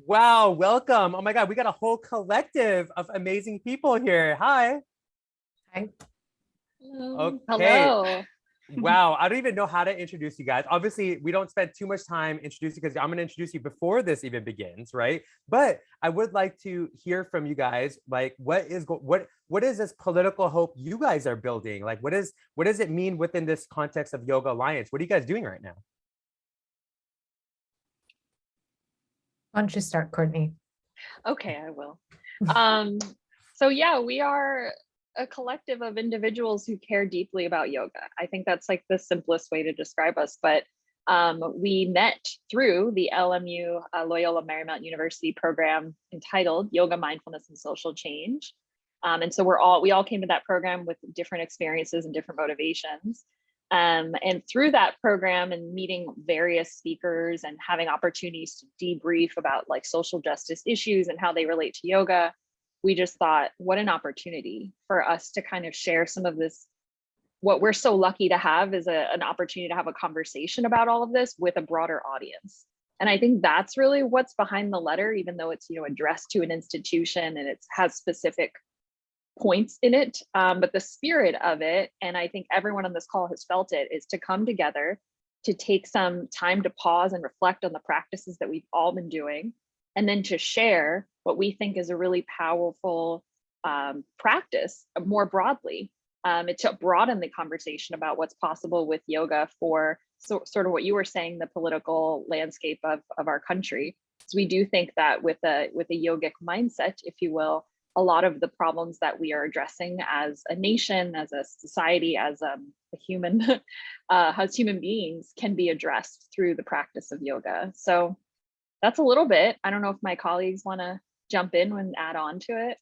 Wow, welcome. Oh my God, we got a whole collective of amazing people here. Hi. Hi. Okay. Hello. Wow, I don't even know how to introduce you guys. Obviously, we don't spend too much time introducing because I'm going to introduce you before this even begins, right? But I would like to hear from you guys, like, what is this political hope you guys are building? Like, what does it mean within this context of Yoga Alliance? What are you guys doing right now? Why don't you start, Courtney? Okay, I will. Um, so yeah, we are a collective of individuals who care deeply about yoga. I think that's like the simplest way to describe us. But we met through the LMU Loyola Marymount University program entitled Yoga, Mindfulness, and Social Change. And so we all came to that program with different experiences and different motivations. And through that program and meeting various speakers and having opportunities to debrief about like social justice issues and how they relate to yoga, we just thought, what an opportunity for us to kind of share some of this. What we're so lucky to have is an opportunity to have a conversation about all of this with a broader audience. And I think that's really what's behind the letter, even though it's, addressed to an institution and it has specific points in it, but the spirit of it, and I think everyone on this call has felt it, is to come together, to take some time to pause and reflect on the practices that we've all been doing, and then to share what we think is a really powerful practice more broadly. It's to broaden the conversation about what's possible with yoga for sort of what you were saying, the political landscape of our country. So we do think that with a yogic mindset, if you will, a lot of the problems that we are addressing as a nation, as a society, as a human, as human beings can be addressed through the practice of yoga. So that's a little bit. I don't know if my colleagues want to jump in and add on to it.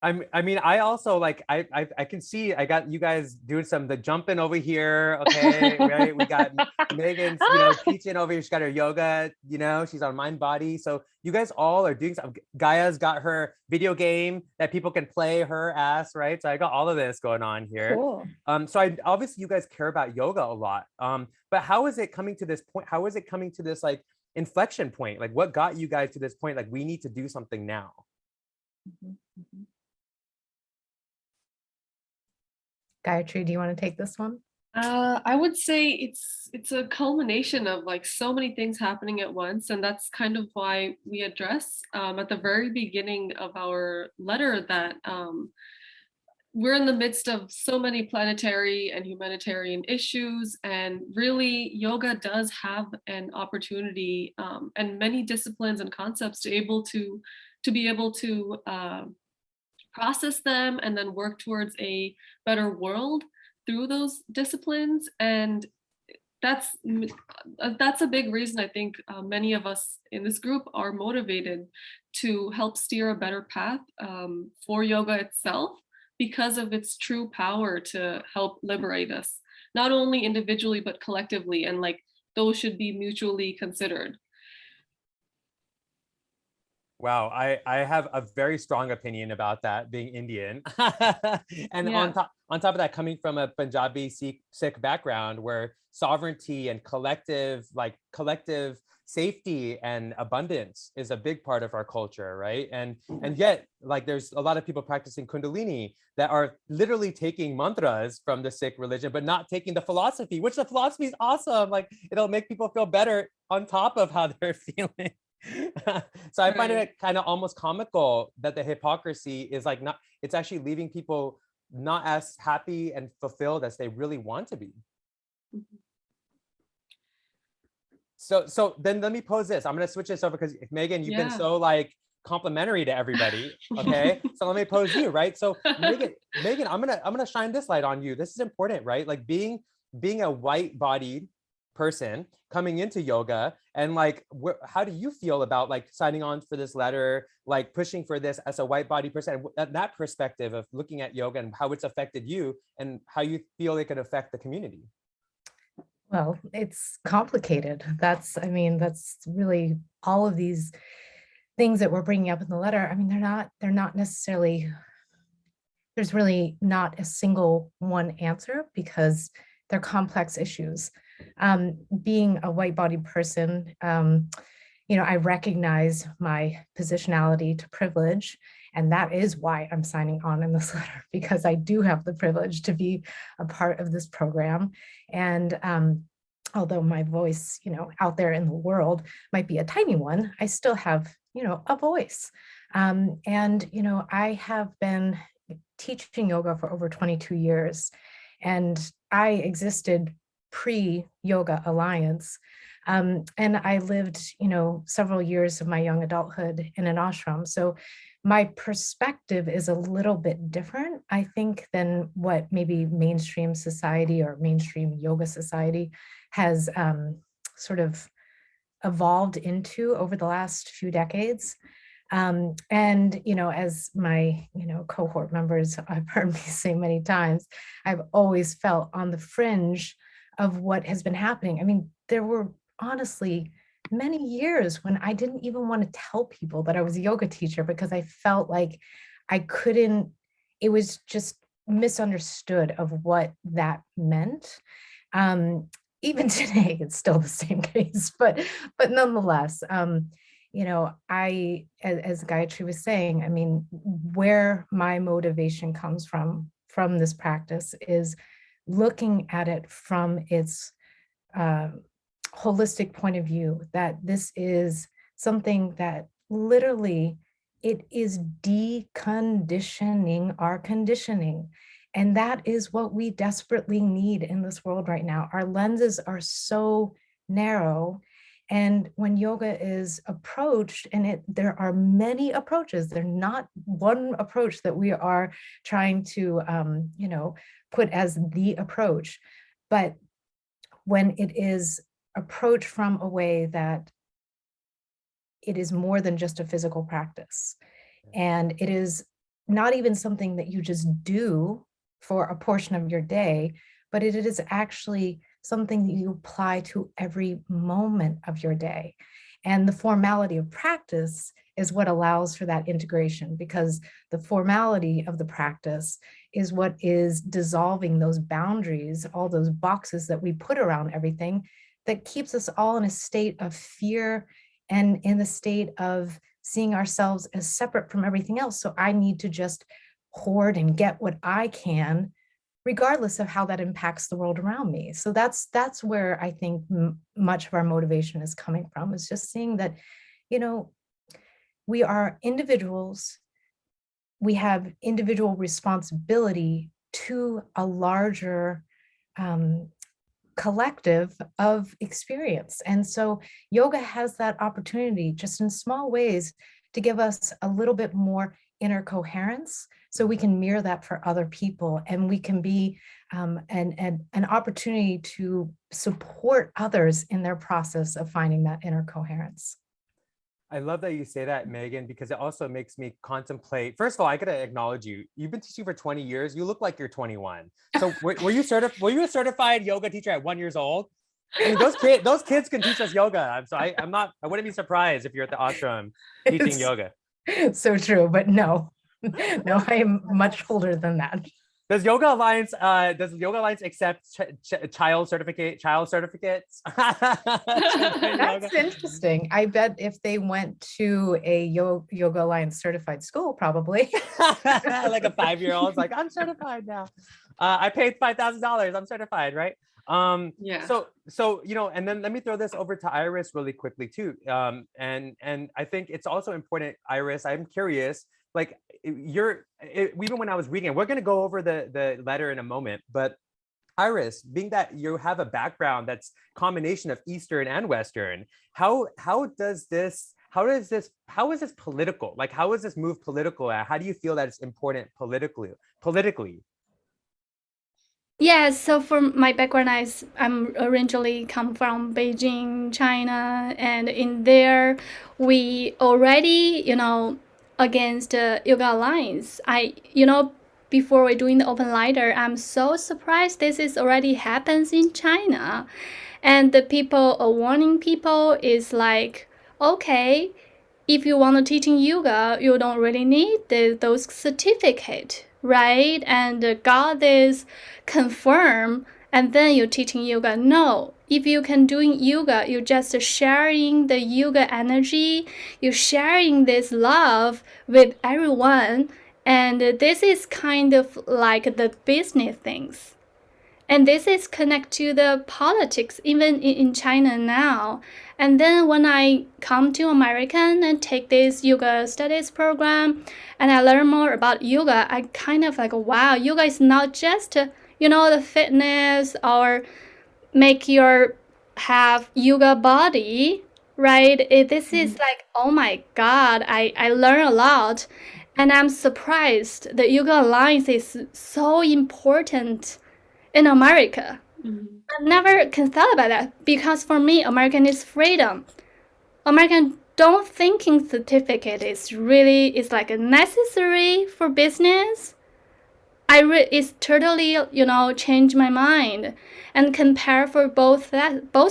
I mean, I also like I can see I got you guys doing the jumping over here. Okay, right. We got Megan's, teaching over here. She's got her yoga, she's on mind body. So you guys all are doing something. Gaia's got her video game that people can play her ass, right? So I got all of this going on here. Cool. So I obviously you guys care about yoga a lot. But how is it coming to this point? How is it coming to this like inflection point? Like what got you guys to this point? Like we need to do something now. Gayatri, do you want to take this one? I would say it's a culmination of like so many things happening at once, and that's kind of why we address at the very beginning of our letter that we're in the midst of so many planetary and humanitarian issues, and really yoga does have an opportunity and many disciplines and concepts to be able to process them and then work towards a better world through those disciplines. And that's a big reason I think many of us in this group are motivated to help steer a better path for yoga itself, because of its true power to help liberate us, not only individually but collectively, and like those should be mutually considered. Wow, I have a very strong opinion about that, being Indian. And Yeah. on top of that, coming from a Punjabi Sikh background where sovereignty and collective safety and abundance is a big part of our culture, right? And yet, like there's a lot of people practicing Kundalini that are literally taking mantras from the Sikh religion, but not taking the philosophy, which the philosophy is awesome. Like it'll make people feel better on top of how they're feeling. So I find it kind of almost comical that the hypocrisy is like it's actually leaving people not as happy and fulfilled as they really want to be. So then let me pose this. I'm going to switch this over because Megan, you've been so like complimentary to everybody. Okay. So let me pose you, right? So Megan, I'm gonna shine this light on you. This is important, right? Like being a white-bodied person coming into yoga, and like how do you feel about like signing on for this letter, like pushing for this as a white body person, and that perspective of looking at yoga and how it's affected you and how you feel it could affect the community? Well, it's complicated. That's really all of these things that we're bringing up in the letter. I mean, they're not necessarily, there's really not a single one answer because they're complex issues. Being a white-bodied person, I recognize my positionality to privilege. And that is why I'm signing on in this letter, because I do have the privilege to be a part of this program. And although my voice, out there in the world might be a tiny one, I still have, a voice. And I have been teaching yoga for over 22 years, and I existed pre-Yoga Alliance. And I lived, several years of my young adulthood in an ashram. So my perspective is a little bit different, I think, than what maybe mainstream society or mainstream yoga society has sort of evolved into over the last few decades. And, as my, cohort members have heard me say many times, I've always felt on the fringe of what has been happening. I mean, there were honestly many years when I didn't even want to tell people that I was a yoga teacher, because I felt like I couldn't, it was just misunderstood of what that meant. Even today, it's still the same case, but nonetheless, I, as Gayatri was saying, I mean, where my motivation comes from this practice is looking at it from its holistic point of view, that this is something that literally it is deconditioning our conditioning. And that is what we desperately need in this world right now. Our lenses are so narrow. And when yoga is approached, and there are many approaches, there's not one approach that we are trying to, put as the approach. But when it is approached from a way that it is more than just a physical practice, and it is not even something that you just do for a portion of your day, but it is actually something that you apply to every moment of your day. And the formality of practice is what allows for that integration, because the formality of the practice is what is dissolving those boundaries, all those boxes that we put around everything, that keeps us all in a state of fear and in the state of seeing ourselves as separate from everything else. So I need to just hoard and get what I can, regardless of how that impacts the world around me. So that's where I think much of our motivation is coming from, is just seeing that, we are individuals, we have individual responsibility to a larger collective of experience. And so yoga has that opportunity, just in small ways, to give us a little bit more inner coherence, so we can mirror that for other people, and we can be an opportunity to support others in their process of finding that inner coherence. I love that you say that, Megan, because it also makes me contemplate. First of all, I gotta acknowledge you. You've been teaching for 20 years. You look like you're 21. So were you a certified yoga teacher at 1 year old? I mean, those kids can teach us yoga. I wouldn't be surprised if you're at the ashram teaching yoga. So true, but no, I am much older than that. Does Yoga Alliance accept child certificates? That's interesting. I bet if they went to a Yoga Alliance certified school, probably. Like a 5-year-old's like, I'm certified now. I paid $5,000. I'm certified, right? Yeah. So and then let me throw this over to Iris really quickly too. And I think it's also important, Iris, I'm curious, like even when I was reading it, we're going to go over the letter in a moment, but Iris, being that you have a background that's combination of Eastern and Western, how is this political? Like, how is this move political? How do you feel that it's important politically? Yeah, so from my background, I'm originally come from Beijing, China, and in there, we already, against Yoga Alliance. Before we're doing the open letter, I'm so surprised this is already happens in China, and the people are warning people is like, okay, if you want to teaching yoga, you don't really need those certificate, right? And got this confirm, and then you're teaching yoga. No, if you can doing yoga, you're just sharing the yoga energy, you're sharing this love with everyone. And this is kind of like the business things. And this is connect to the politics, even in China now. And then when I come to American and take this yoga studies program, and I learn more about yoga, I kind of like, wow, yoga is not just, the fitness or make your have yoga body, right? This is like, oh my God, I learn a lot. And I'm surprised the Yoga Alliance is so important in America. I never can thought about that because for me, American is freedom. American don't thinking certificate is like a necessary for business. It's totally change my mind and compare for both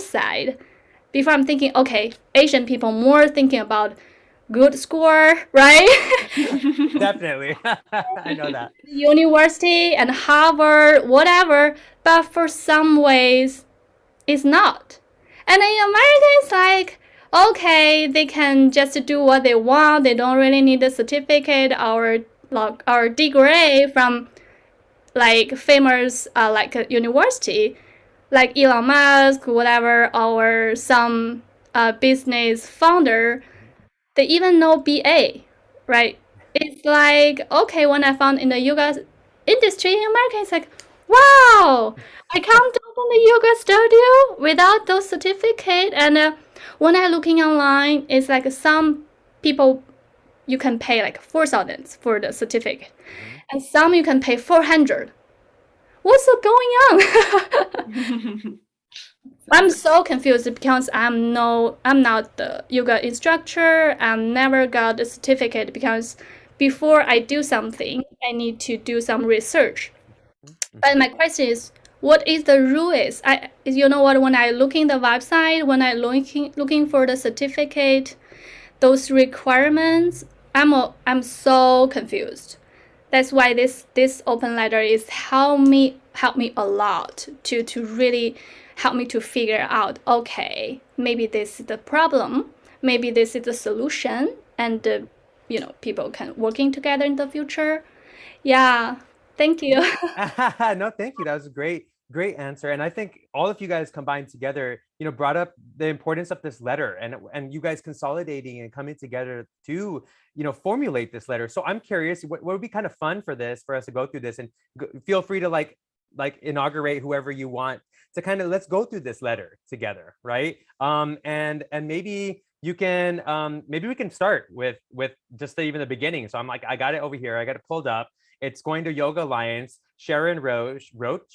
side. Before I'm thinking, okay, Asian people more thinking about good score, right? Definitely. I know that. University and Harvard, whatever, but for some ways, it's not. And in America, it's like, okay, they can just do what they want. They don't really need a certificate or degree from like famous like a university, like Elon Musk, whatever, or some business founder. They even know BA, right? It's like, okay, when I found in the yoga industry in America, it's like, wow, I can't open the yoga studio without those certificate. And when I looking online, it's like some people you can pay like 4,000 for the certificate, and some you can pay 400. What's going on? I'm so confused because I'm not the yoga instructor. I never got a certificate because before I do something, I need to do some research. But my question is, what is the rules? You know what? When I looking the website, when I looking for the certificate, those requirements, I'm so confused. That's why this open letter is help me a lot to really help me to figure out, okay, maybe this is the problem, maybe this is the solution, and people can working together in the future. Yeah, thank you. No, thank you. That was a great answer. And I think all of you guys combined together, brought up the importance of this letter and you guys consolidating and coming together to, formulate this letter. So I'm curious, what would be kind of fun for us to go through this, and feel free to like inaugurate whoever you want to kind of, let's go through this letter together, right? And maybe you can, maybe we can start with just even the beginning. So I'm like, I got it over here. I got it pulled up. It's going to Yoga Alliance, Sharon Roche, who's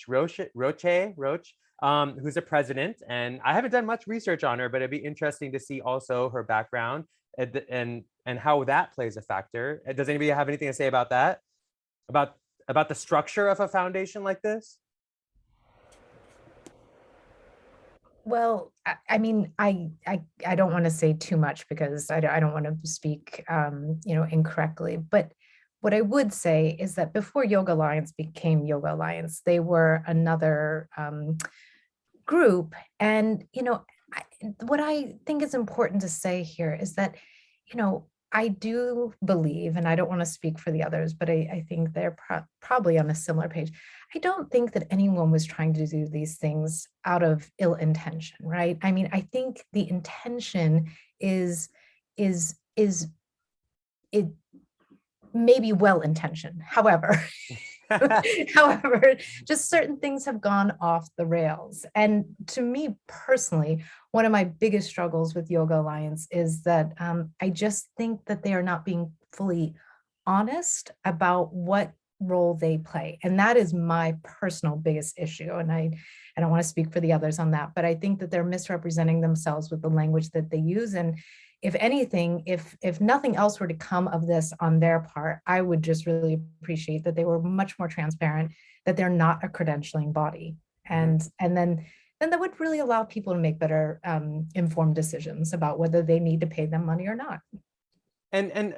the president. And I haven't done much research on her, but it'd be interesting to see also her background and how that plays a factor. Does anybody have anything to say about that? About the structure of a foundation like this? Well, I mean, I don't want to say too much because I don't want to speak, incorrectly. But what I would say is that before Yoga Alliance became Yoga Alliance, they were another group. And, what I think is important to say here is that, I do believe, and I don't want to speak for the others, but I think they're probably on a similar page. I don't think that anyone was trying to do these things out of ill intention, right? I mean, I think the intention is it may be well-intentioned. However, just certain things have gone off the rails. And to me personally, one of my biggest struggles with Yoga Alliance is that I just think that they are not being fully honest about what role they play. And that is my personal biggest issue. And I don't want to speak for the others on that, but I think that they're misrepresenting themselves with the language that they use. And if anything, if nothing else were to come of this on their part, I would just really appreciate that they were much more transparent, that they're not a credentialing body. And then that would really allow people to make better informed decisions about whether they need to pay them money or not. And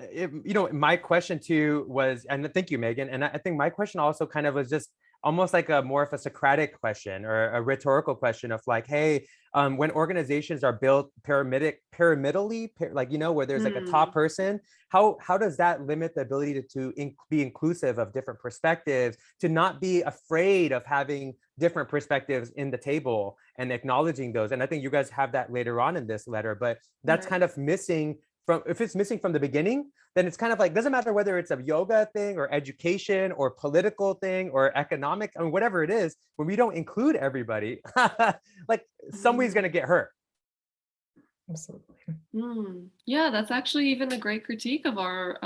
my question too was, and thank you, Megan. And I think my question also kind of was just, almost like a more of a Socratic question or a rhetorical question of like, hey, when organizations are built pyramidally, like, you know, where there's like a top person, how does that limit the ability to be inclusive of different perspectives, to not be afraid of having different perspectives in the table and acknowledging those? And I think you guys have that later on in this letter, but that's kind of missing from, if it's missing from the beginning, then it's kind of like, doesn't matter whether it's a yoga thing or education or political thing or economic, I mean, whatever it is, when we don't include everybody, like somebody's going to get hurt. Absolutely. Yeah, that's actually even a great critique of our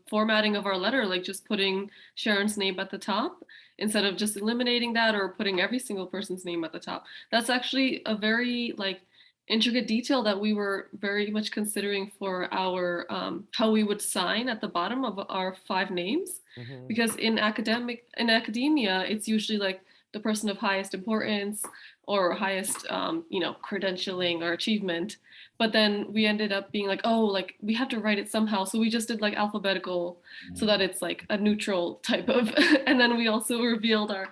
formatting of our letter, like just putting Sharon's name at the top instead of just eliminating that or putting every single person's name at the top. That's actually a very like intricate detail that we were very much considering for our how we would sign at the bottom of our 5 names, because in academia it's usually like the person of highest importance or highest you know, credentialing or achievement, but then we ended up being like, oh, like we have to write it somehow, so we just did like alphabetical so that it's like a neutral type of and then we also revealed our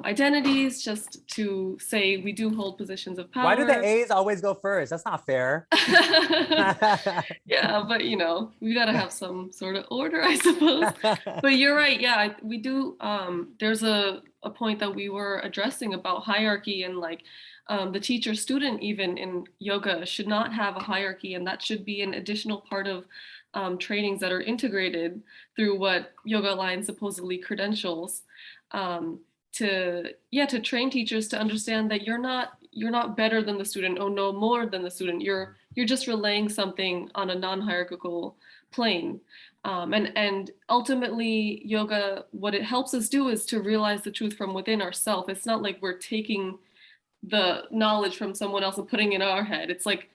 identities just to say we do hold positions of power. Why do the A's always go first? That's not fair. Yeah, but you know, we got to have some sort of order, I suppose. But you're right. Yeah, we do. There's a point that we were addressing about hierarchy and like the teacher student even in yoga should not have a hierarchy, and that should be an additional part of trainings that are integrated through what Yoga Alliance supposedly credentials. To train teachers to understand that you're not better than the student or no more than the student. You're just relaying something on a non-hierarchical plane. And ultimately yoga, what it helps us do is to realize the truth from within ourselves. It's not like we're taking the knowledge from someone else and putting it in our head. It's like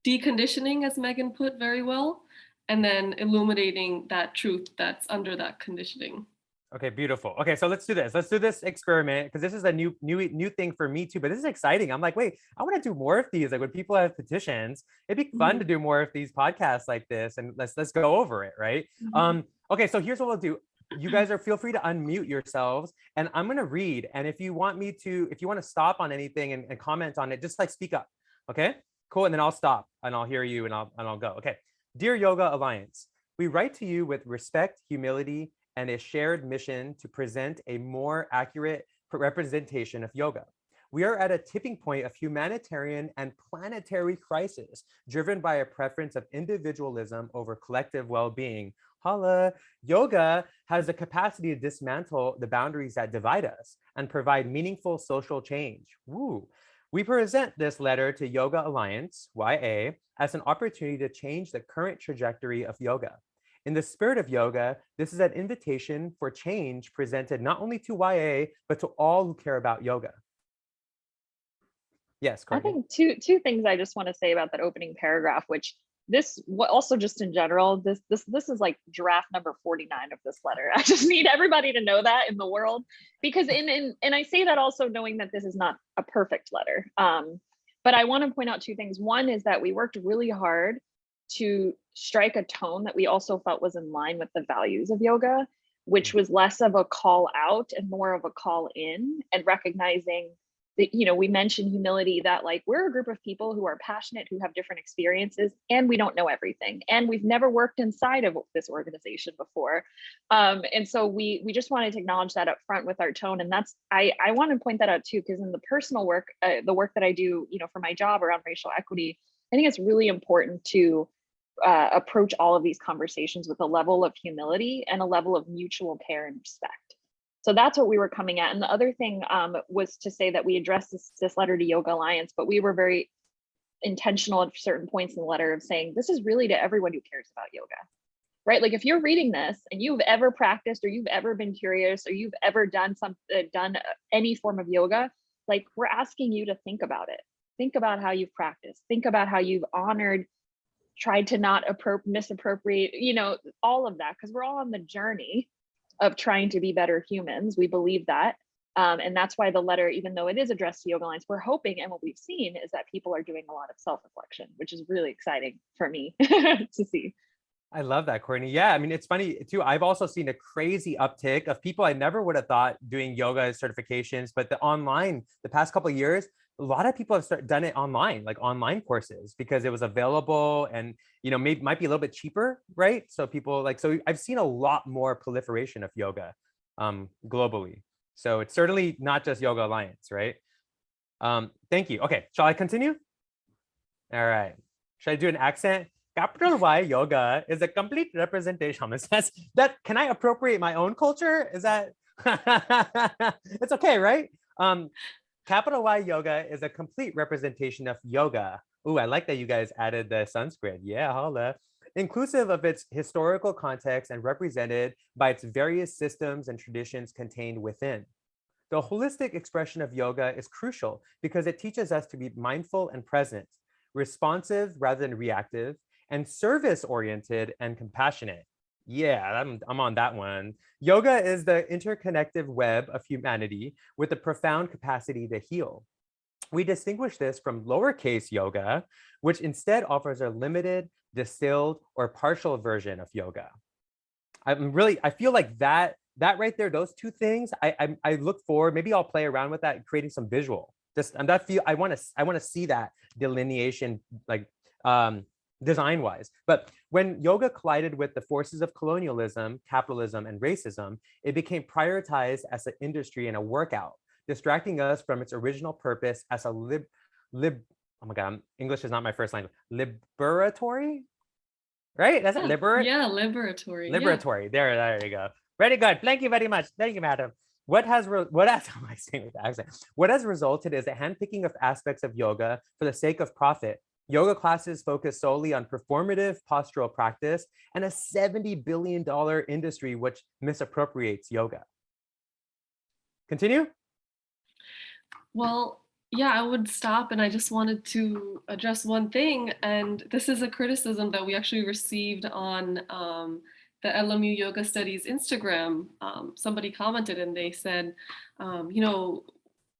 deconditioning, as Meghan put very well, and then illuminating that truth that's under that conditioning. Okay, beautiful. Okay, so let's do this. Let's do this experiment, because this is a new thing for me too, but this is exciting. I'm like, wait, I want to do more of these. Like when people have petitions, it'd be fun to do more of these podcasts like this, and let's go over it, right? Okay, so here's what we'll do. You guys feel free to unmute yourselves, and I'm gonna read. And if you want to stop on anything and comment on it, just like speak up. Okay, cool. And then I'll stop and I'll hear you and I'll go. Okay, Dear Yoga Alliance, we write to you with respect, humility, and a shared mission to present a more accurate representation of yoga. We are at a tipping point of humanitarian and planetary crisis, driven by a preference of individualism over collective well-being. Holla! Yoga has the capacity to dismantle the boundaries that divide us and provide meaningful social change. Woo! We present this letter to Yoga Alliance, YA, as an opportunity to change the current trajectory of yoga. In the spirit of yoga, this is an invitation for change presented not only to YA, but to all who care about yoga. Yes, Courtney. I think two things I just want to say about that opening paragraph, which also just in general, this is like draft number 49 of this letter. I just need everybody to know that in the world, because and I say that also knowing that this is not a perfect letter. But I want to point out 2 things. One is that we worked really hard to strike a tone that we also felt was in line with the values of yoga, which was less of a call out and more of a call in, and recognizing that, you know, we mentioned humility, that like we're a group of people who are passionate, who have different experiences, and we don't know everything, and we've never worked inside of this organization before. And so we just wanted to acknowledge that up front with our tone. And that's, I want to point that out too, because in the personal work, the work that I do, you know, for my job around racial equity, I think it's really important to approach all of these conversations with a level of humility and a level of mutual care and respect. So that's what we were coming at. And the other thing was to say that we addressed this letter to Yoga Alliance, but we were very intentional at certain points in the letter of saying, this is really to everyone who cares about yoga, right? Like if you're reading this and you've ever practiced, or you've ever been curious, or you've ever done any form of yoga, like we're asking you to think about it. Think about how you've practiced. Think about how you've honored, tried to not misappropriate, you know, all of that, because we're all on the journey of trying to be better humans. We believe that. And that's why the letter, even though it is addressed to Yoga Alliance, we're hoping, and what we've seen is that people are doing a lot of self-reflection, which is really exciting for me to see. I love that, Courtney. Yeah, I mean, it's funny too. I've also seen a crazy uptick of people I never would have thought doing yoga certifications, but the past couple of years, a lot of people have done it online, like online courses, because it was available and, maybe might be a little bit cheaper, right? So so I've seen a lot more proliferation of yoga globally. So it's certainly not just Yoga Alliance, right? Thank you. Okay, shall I continue? All right. Should I do an accent? Capital Y yoga is a complete representation. Can I appropriate my own culture? Is that it's okay, right? Capital Y yoga is a complete representation of yoga. Ooh, I like that you guys added the Sanskrit. Yeah, holla. Inclusive of its historical context and represented by its various systems and traditions contained within. The holistic expression of yoga is crucial because it teaches us to be mindful and present, responsive rather than reactive, and service-oriented and compassionate. Yeah, I'm on that one. Yoga is the interconnected web of humanity with a profound capacity to heal. We distinguish this from lowercase yoga, which instead offers a limited, distilled, or partial version of yoga. I feel like that right there, those two things, I look forward, maybe I'll play around with that, creating some visual. I want to see that delineation, like design wise. But when yoga collided with the forces of colonialism, capitalism, and racism, it became prioritized as an industry and a workout, distracting us from its original purpose as a oh my God, English is not my first language. Liberatory, right? That's it. Yeah, liberatory. Liberatory. Yeah. There you go. Very good. Thank you very much. Thank you, madam. What has resulted is a handpicking of aspects of yoga for the sake of profit. Yoga classes focus solely on performative postural practice and a $70 billion industry which misappropriates yoga. Continue? Well, yeah, I would stop, and I just wanted to address one thing, and this is a criticism that we actually received on the LMU Yoga Studies Instagram. Somebody commented and they said,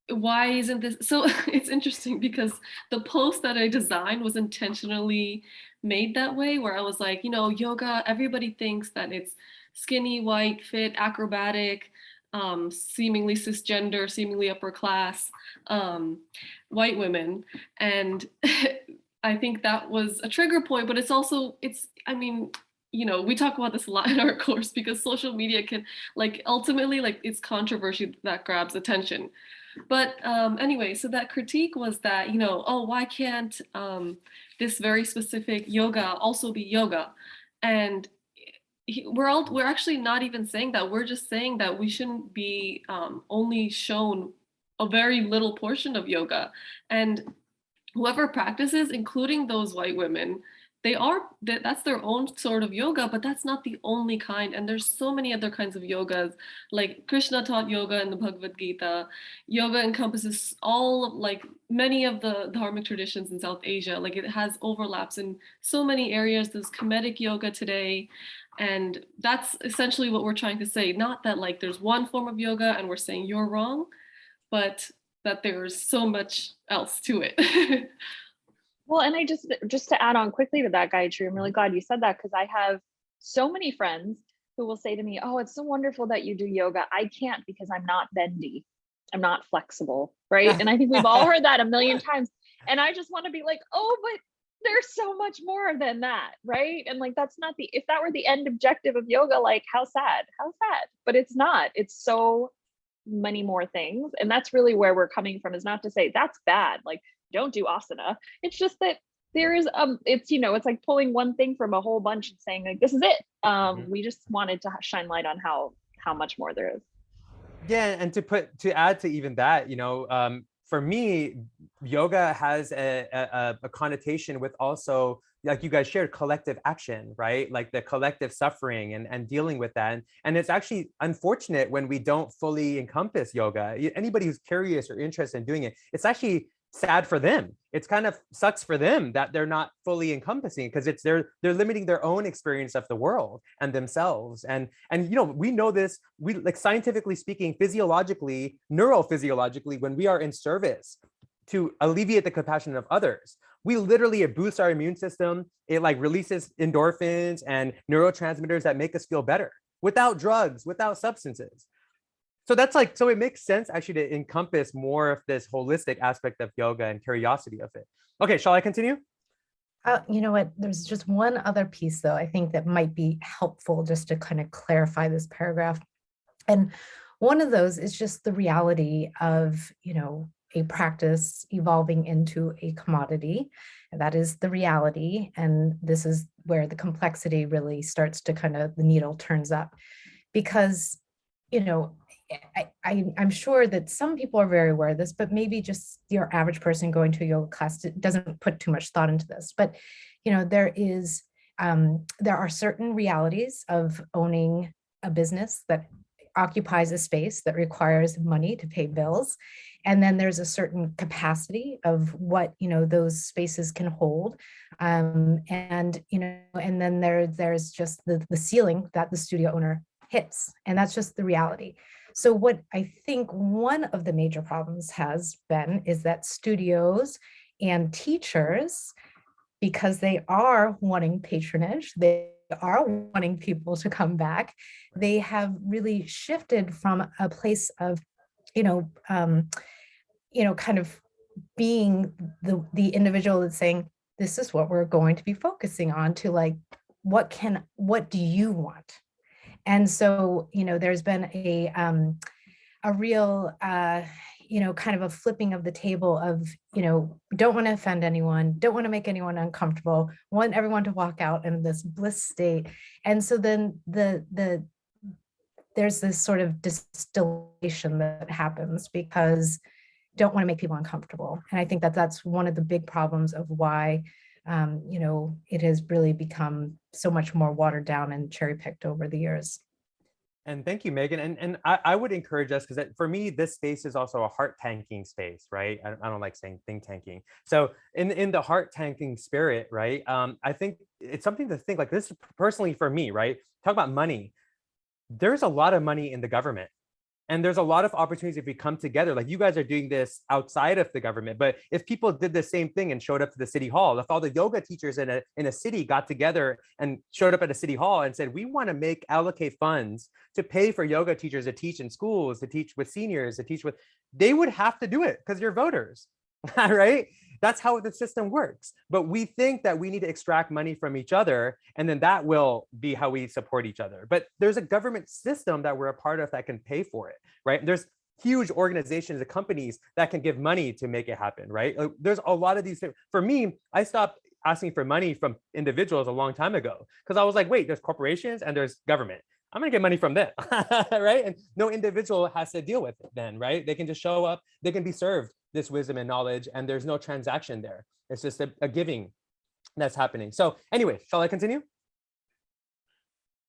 why isn't this? So it's interesting because the post that I designed was intentionally made that way, where I was like, yoga, everybody thinks that it's skinny, white, fit, acrobatic, seemingly cisgender, seemingly upper class, white women. And I think that was a trigger point, but we talk about this a lot in our course because social media can ultimately it's controversy that grabs attention. But anyway, so that critique was that, why can't this very specific yoga also be yoga? And we're actually not even saying that. We're just saying that we shouldn't be only shown a very little portion of yoga. And whoever practices, including those white women, that's their own sort of yoga, but that's not the only kind. And there's so many other kinds of yogas. Like Krishna taught yoga in the Bhagavad Gita. Yoga encompasses many of the dharmic traditions in South Asia. It has overlaps in so many areas. There's Kemetic yoga today. And that's essentially what we're trying to say. Not that there's one form of yoga and we're saying you're wrong, but that there's so much else to it. Well, and I just to add on quickly to that, Gayatri, I'm really glad you said that because I have so many friends who will say to me, oh, it's so wonderful that you do yoga. I can't because I'm not bendy. I'm not flexible, right? And I think we've all heard that a million times. And I just want to be like, oh, but there's so much more than that, right? And that's not if that were the end objective of yoga, how sad, but it's not. It's so many more things. And that's really where we're coming from, is not to say that's bad. Don't do asana. It's just that there is it's like pulling one thing from a whole bunch and saying this is it. We just wanted to shine light on how much more there is. Yeah, and to add to even that, for me, yoga has a connotation with also, like you guys shared, collective action, right? Like the collective suffering and dealing with that. And it's actually unfortunate when we don't fully encompass yoga. Anybody who's curious or interested in doing it, it's actually sad for them. It's kind of sucks for them that they're not fully encompassing because they're limiting their own experience of the world and themselves. And we know this, scientifically speaking, physiologically, neurophysiologically, when we are in service to alleviate the compassion of others, We literally, it boosts our immune system. It like releases endorphins and neurotransmitters that make us feel better without drugs, without substances. So that's like, so it makes sense actually to encompass more of this holistic aspect of yoga and curiosity of it. Okay, shall I continue? You know what? There's just one other piece, though, I think that might be helpful just to kind of clarify this paragraph. And one of those is just the reality of, a practice evolving into a commodity. And that is the reality. And this is where the complexity really starts to the needle turns up. Because, I'm sure that some people are very aware of this, but maybe just your average person going to a yoga class doesn't put too much thought into this. But, there are certain realities of owning a business that occupies a space that requires money to pay bills. And then there's a certain capacity of what, those spaces can hold. And then there's just the ceiling that the studio owner hits. And that's just the reality. So what I think one of the major problems has been is that studios and teachers, because they are wanting patronage, they are wanting people to come back, they have really shifted from a place of, kind of being the individual that's saying, this is what we're going to be focusing on, to like, what do you want? And so, there's been a real, kind of a flipping of the table of, don't want to offend anyone, don't want to make anyone uncomfortable, want everyone to walk out in this bliss state. And so then there's this sort of distillation that happens because don't want to make people uncomfortable. And I think that's one of the big problems of why, it has really become so much more watered down and cherry picked over the years. And thank you, Megan. And I would encourage us, because for me, this space is also a heart tanking space, right? I don't like saying think tanking. So in the heart tanking spirit, right? I think it's something to think like this personally for me, right? Talk about money. There's a lot of money in the government. And there's a lot of opportunities if we come together, like you guys are doing this outside of the government. But if people did the same thing and showed up to the city hall, if all the yoga teachers in a city got together and showed up at a city hall and said, we want to allocate funds to pay for yoga teachers to teach in schools, to teach with seniors, to teach with, they would have to do it because you're voters, right? That's how the system works. But we think that we need to extract money from each other, and then that will be how we support each other. But there's a government system that we're a part of that can pay for it, right? There's huge organizations and companies that can give money to make it happen, right? There's a lot of these things. For me, I stopped asking for money from individuals a long time ago because I was like, wait, there's corporations and there's government. I'm gonna get money from them, right? And no individual has to deal with it then, right? They can just show up, they can be served this wisdom and knowledge, and there's no transaction there. It's just a giving that's happening. So anyway, shall I continue?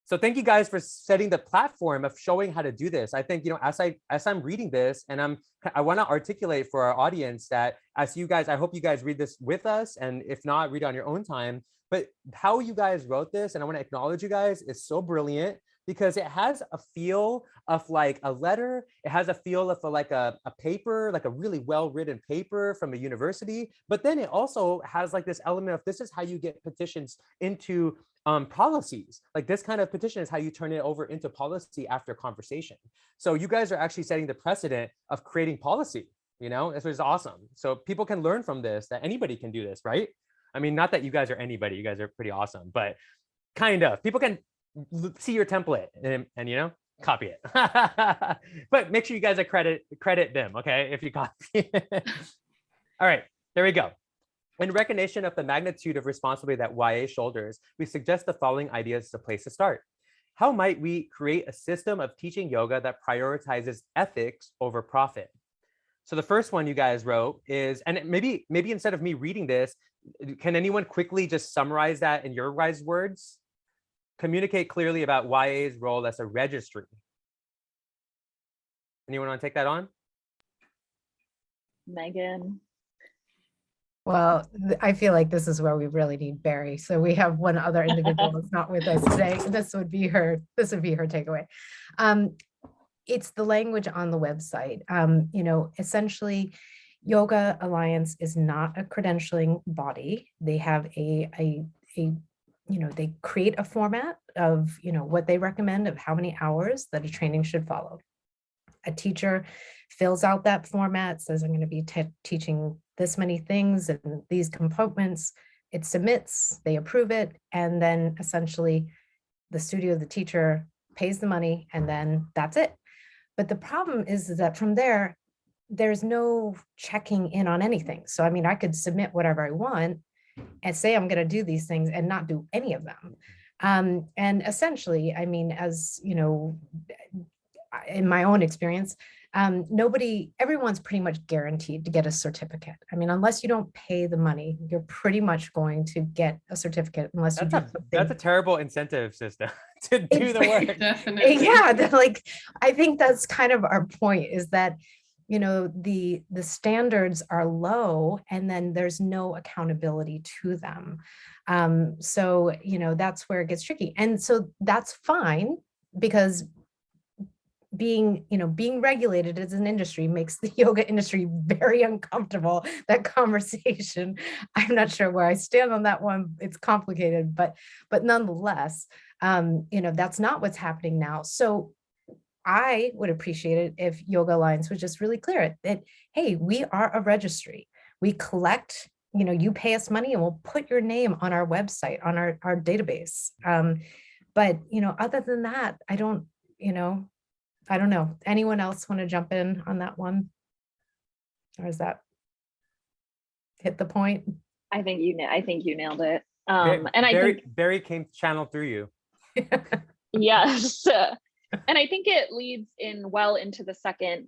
So thank you guys for setting the platform of showing how to do this. I think, as I'm reading this, and I want to articulate for our audience that as you guys, I hope you guys read this with us, and if not, read it on your own time. But how you guys wrote this, and I want to acknowledge you guys, is so brilliant, because it has a feel of like a letter. It has a feel of a paper, like a really well-written paper from a university. But then it also has like this element of, this is how you get petitions into policies. Like this kind of petition is how you turn it over into policy after conversation. So you guys are actually setting the precedent of creating policy, this is awesome. So people can learn from this, that anybody can do this, right? I mean, not that you guys are anybody, you guys are pretty awesome, but kind of, people can see your template and copy it. But make sure you guys credit them, okay, if you copy it. All right, there we go. In recognition of the magnitude of responsibility that YA shoulders, we suggest the following ideas as a place to start. How might we create a system of teaching yoga that prioritizes ethics over profit? So the first one you guys wrote is, and maybe instead of me reading this, can anyone quickly just summarize that in your guys' words? Communicate clearly about YA's role as a registry. Anyone want to take that on? Megan. Well, I feel like this is where we really need Bari. So we have one other individual that's not with us today. This would be her takeaway. It's the language on the website. Essentially, Yoga Alliance is not a credentialing body. They have they create a format of, what they recommend of how many hours that a training should follow. A teacher fills out that format, says, I'm going to be teaching this many things and these components. It submits, they approve it, and then essentially the studio, the teacher pays the money, and then that's it. But the problem is that from there, there's no checking in on anything. So, I mean, I could submit whatever I want and say I'm going to do these things and not do any of them. And essentially, I mean, as you know, in my own experience, everyone's pretty much guaranteed to get a certificate. I mean, unless you don't pay the money, you're pretty much going to get a certificate unless you do something. That's a terrible incentive system to do the work. Definitely. Yeah, like, I think that's kind of our point, is that, the standards are low and then there's no accountability to them. So, that's where it gets tricky. And so that's fine, because being regulated as an industry makes the yoga industry very uncomfortable. That conversation, I'm not sure where I stand on that one. It's complicated, but nonetheless, that's not what's happening now. So I would appreciate it if Yoga Alliance was just really clear that, hey, we are a registry. We collect, you pay us money and we'll put your name on our website, on our database. But, other than that, I don't know. Anyone else want to jump in on that one? Or is that hit the point? I think you nailed it. Barry came channeled through you. Yes. And I think it leads in well into the second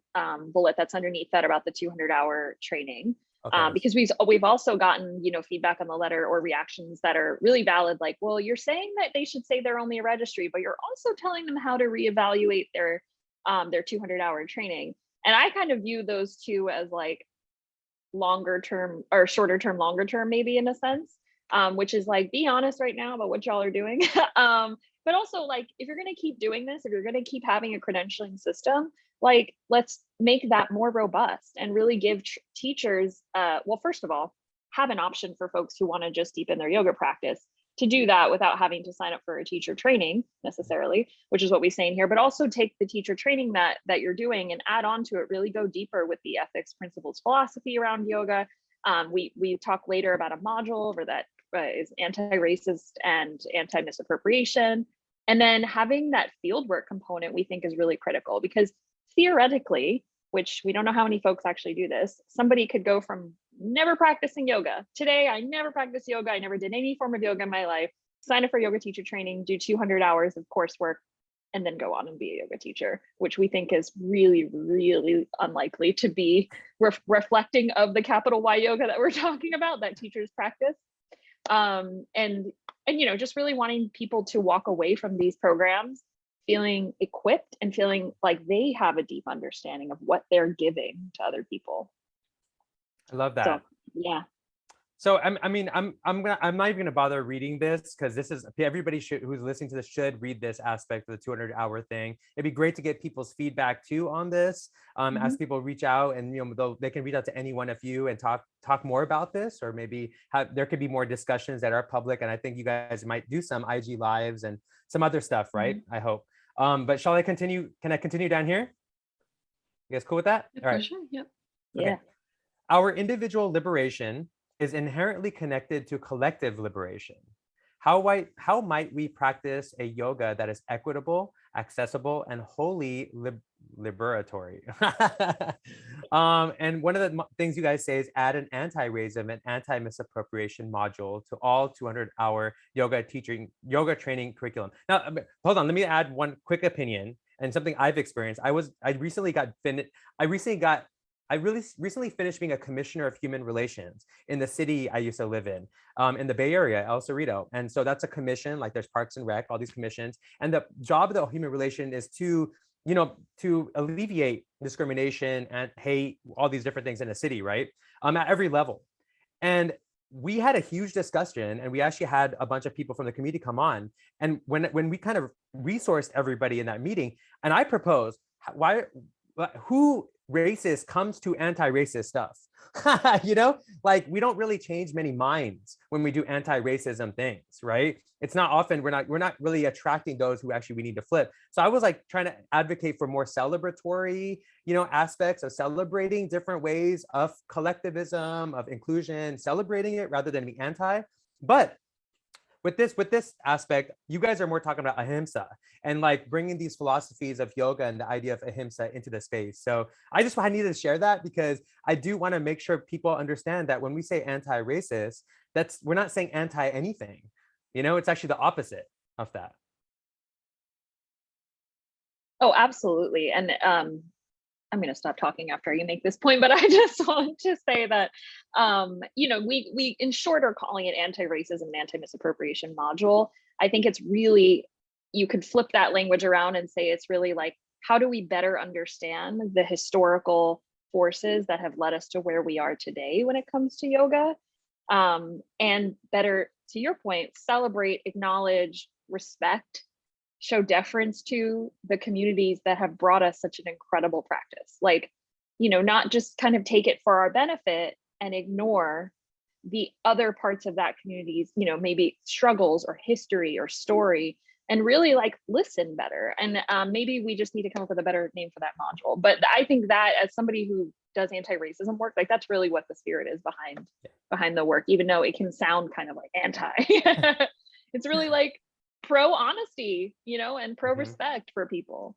bullet that's underneath that about the 200-hour training. Okay. Because we've also gotten, feedback on the letter or reactions that are really valid. Like, well, you're saying that they should say they're only a registry, but you're also telling them how to reevaluate their 200-hour training. And I kind of view those two as like longer term or shorter term, longer term, maybe, in a sense, which is like, be honest right now about what y'all are doing. But also, like, if you're going to keep doing this, if you're going to keep having a credentialing system, like, let's make that more robust and really give teachers, well, first of all, have an option for folks who want to just deepen their yoga practice to do that without having to sign up for a teacher training necessarily, which is what we say in here, but also take the teacher training that you're doing and add on to it, really go deeper with the ethics, principles, philosophy around yoga. We talk later about a module where that is anti-racist and anti-misappropriation. And then having that fieldwork component, we think, is really critical, because theoretically, which we don't know how many folks actually do this, somebody could go from never practicing yoga. Today, I never practiced yoga. I never did any form of yoga in my life. Sign up for yoga teacher training, do 200 hours of coursework, and then go on and be a yoga teacher, which we think is really, really unlikely to be reflecting of the capital Y yoga that we're talking about, that teachers practice. And just really wanting people to walk away from these programs feeling equipped and feeling like they have a deep understanding of what they're giving to other people. I love that. So, yeah. So I'm not even gonna bother reading this, because this is, everybody who's listening to this should read this aspect of the 200-hour thing. It'd be great to get people's feedback too on this, as people reach out, and they can reach out to any one of you and talk more about this, or maybe there could be more discussions that are public. And I think you guys might do some IG lives and some other stuff, right? I hope. But shall I continue? Can I continue down here? You guys cool with that? Yeah, all right. for sure. Yep. Yeah. Okay. Our individual liberation is inherently connected to collective liberation. How might we practice a yoga that is equitable, accessible, and wholly liberatory? And one of the things you guys say is add an anti-racism and anti-misappropriation module to all 200-hour yoga training curriculum. Now, hold on, let me add one quick opinion and something I've experienced. I recently finished being a commissioner of human relations in the city I used to live in the Bay Area, El Cerrito. And so that's a commission, like there's Parks and Rec, all these commissions. And the job of the human relation is to alleviate discrimination and hate, all these different things in a city, right? At every level. And we had a huge discussion, and we actually had a bunch of people from the community come on. And when we kind of resourced everybody in that meeting, and I proposed, who racist comes to anti-racist stuff. You know, like we don't really change many minds when we do anti-racism things, right? It's not often, we're not really attracting those who actually we need to flip. So I was like trying to advocate for more celebratory, you know, aspects of celebrating different ways of collectivism, of inclusion, celebrating it rather than be anti. But with this aspect, you guys are more talking about ahimsa and like bringing these philosophies of yoga and the idea of ahimsa into the space. So I needed to share that because I do want to make sure people understand that when we say anti-racist, we're not saying anti anything. You know, it's actually the opposite of that. Oh, absolutely. And I'm going to stop talking after you make this point, but I just want to say that, you know, we in short are calling it anti-racism and anti-misappropriation module. I think it's really, you could flip that language around and say it's really like, how do we better understand the historical forces that have led us to where we are today when it comes to yoga? And better, to your point, celebrate, acknowledge, respect, show deference to the communities that have brought us such an incredible practice. Like, you know, not just kind of take it for our benefit and ignore the other parts of that community's, you know, maybe struggles or history or story, and really like listen better. And maybe we just need to come up with a better name for that module. But I think that as somebody who does anti-racism work, like that's really what the spirit is behind the work, even though it can sound kind of like anti. It's really like pro honesty, you know, and pro respect for people.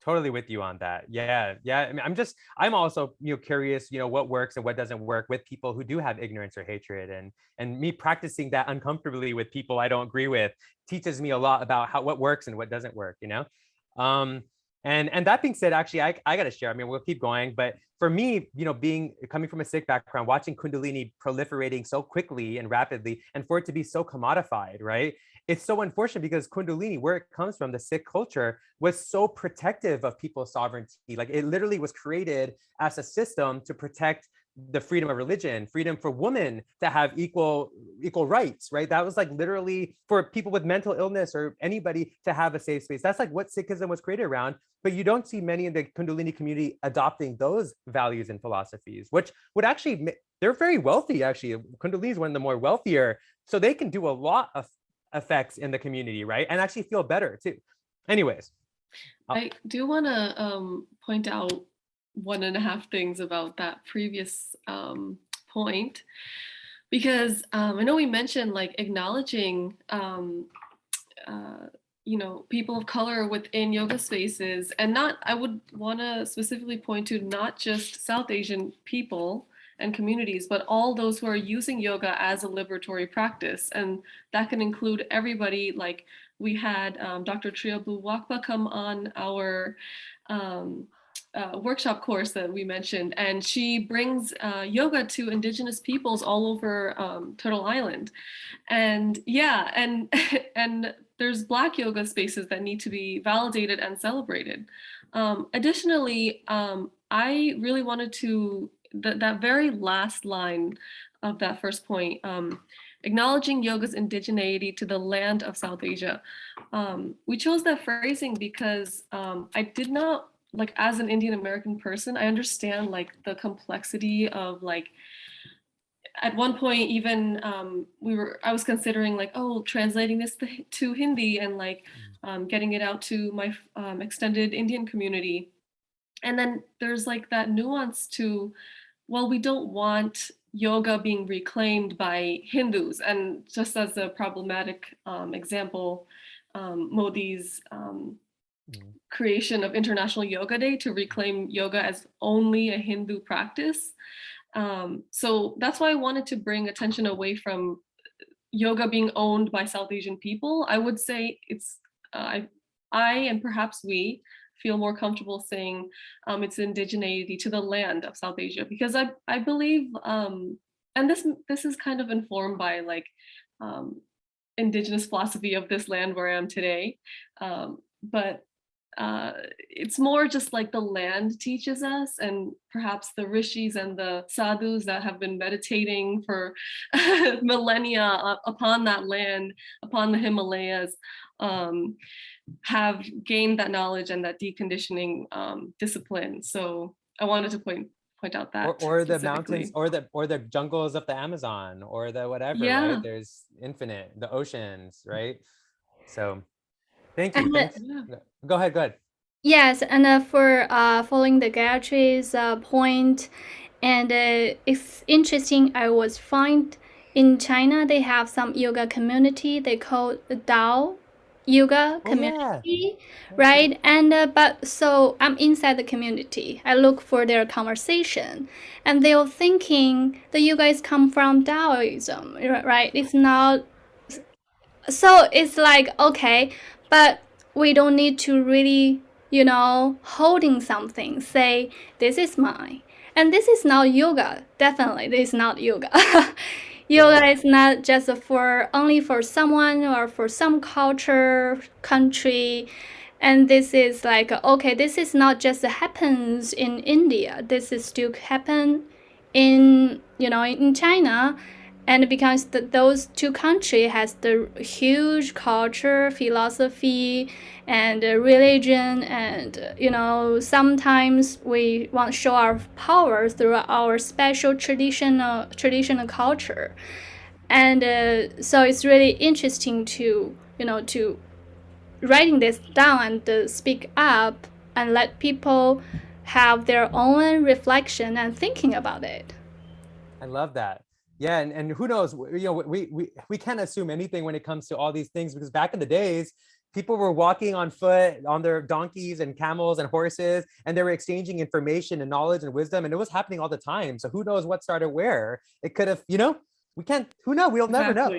Totally with you on that. Yeah. I mean, I'm also, you know, curious, you know, what works and what doesn't work with people who do have ignorance or hatred, and me practicing that uncomfortably with people I don't agree with teaches me a lot about what works and what doesn't work, you know? And that being said, actually, I got to share, I mean, we'll keep going, but for me, you know, coming from a Sikh background, watching Kundalini proliferating so quickly and rapidly, and for it to be so commodified, right? It's so unfortunate because Kundalini, where it comes from, the Sikh culture, was so protective of people's sovereignty. Like it literally was created as a system to protect the freedom of religion, freedom for women to have equal rights, right? That was like literally for people with mental illness or anybody to have a safe space. That's like what Sikhism was created around. But you don't see many in the Kundalini community adopting those values and philosophies, which would actually, they're very wealthy actually. Kundalini is one of the more wealthier, so they can do a lot of effects in the community, right? And actually feel better too. Anyways. I do want to point out 1.5 things about that previous point, because I know we mentioned like acknowledging you know, people of color within yoga spaces, and I would want to specifically point to not just South Asian people and communities, but all those who are using yoga as a liberatory practice. And that can include everybody. Like we had Dr. Triabu Wakpa come on our workshop course that we mentioned, and she brings yoga to Indigenous peoples all over Turtle Island. And yeah, and there's Black yoga spaces that need to be validated and celebrated. Additionally, I really wanted to, that very last line of that first point, acknowledging yoga's indigeneity to the land of South Asia. We chose that phrasing because I did not, like, as an Indian American person, I understand like the complexity of like, at one point even I was considering like, oh, translating this to Hindi and like getting it out to my extended Indian community. And then there's like that nuance to, well, we don't want yoga being reclaimed by Hindus. And just as a problematic example, Modi's creation of International Yoga Day to reclaim yoga as only a Hindu practice. So that's why I wanted to bring attention away from yoga being owned by South Asian people. I would say it's, I and perhaps we feel more comfortable saying its indigeneity to the land of South Asia, because I believe, and this is kind of informed by like indigenous philosophy of this land where I am today, but it's more just like the land teaches us, and perhaps the rishis and the sadhus that have been meditating for millennia upon that land, upon the Himalayas, have gained that knowledge and that deconditioning discipline. So I wanted to point out that or the mountains specifically. or the jungles of the Amazon or the whatever, right? Yeah. There's infinite, the oceans, right? So thank you. And Thanks. Yeah. Go ahead, go ahead. yes, and for following the Gayatri's point, and it's interesting. I was find in China they have some yoga community. They call the Dao yoga Oh yeah. community, right? And but so I'm inside the community. I look for their conversation, and they're thinking the yoga is come from Taoism, right? It's not. So it's like okay, but we don't need to really, holding something, say this is mine, and this is not yoga. Definitely this is not yoga. Yoga is not just for only for someone or for some culture country. And this is like okay, this is not just happens in India, this is still happen in in China. And because those two countries has the huge culture, philosophy, and religion, and sometimes we want to show our power through our special traditional culture. And so it's really interesting to to writing this down and speak up and let people have their own reflection and thinking about it. I love that. Yeah, and who knows, we can't assume anything when it comes to all these things, because back in the days, people were walking on foot on their donkeys and camels and horses, and they were exchanging information and knowledge and wisdom, and it was happening all the time. So who knows what started where? It could have, we can't, who knows? We'll never know.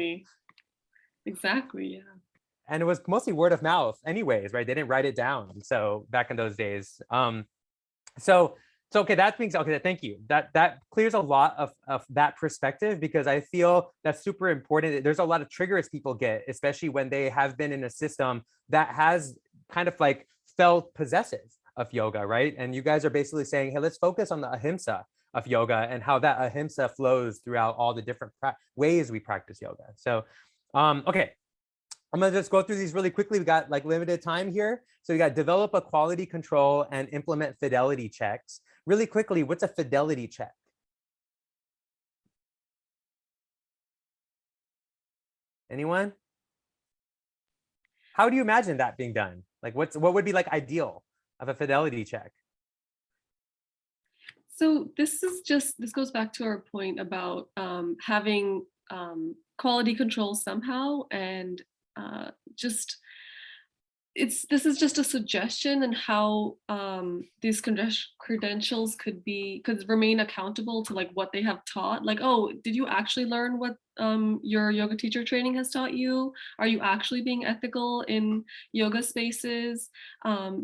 Exactly, yeah. And it was mostly word of mouth anyways, right? They didn't write it down. So back in those days. So okay, that being said, okay, thank you. That clears a lot of that perspective, because I feel that's super important. There's a lot of triggers people get, especially when they have been in a system that has kind of like felt possessive of yoga, right? And you guys are basically saying, hey, let's focus on the ahimsa of yoga and how that ahimsa flows throughout all the different ways we practice yoga. So, okay. I'm gonna just go through these really quickly. We got like limited time here. So we got develop a quality control and implement fidelity checks. Really quickly, what's a fidelity check? Anyone? How do you imagine that being done? Like what would be like ideal of a fidelity check? So this goes back to our point about having quality control somehow, and just this is just a suggestion and how these credentials could remain accountable to like what they have taught. Like, oh, did you actually learn what your yoga teacher training has taught you? Are you actually being ethical in yoga spaces?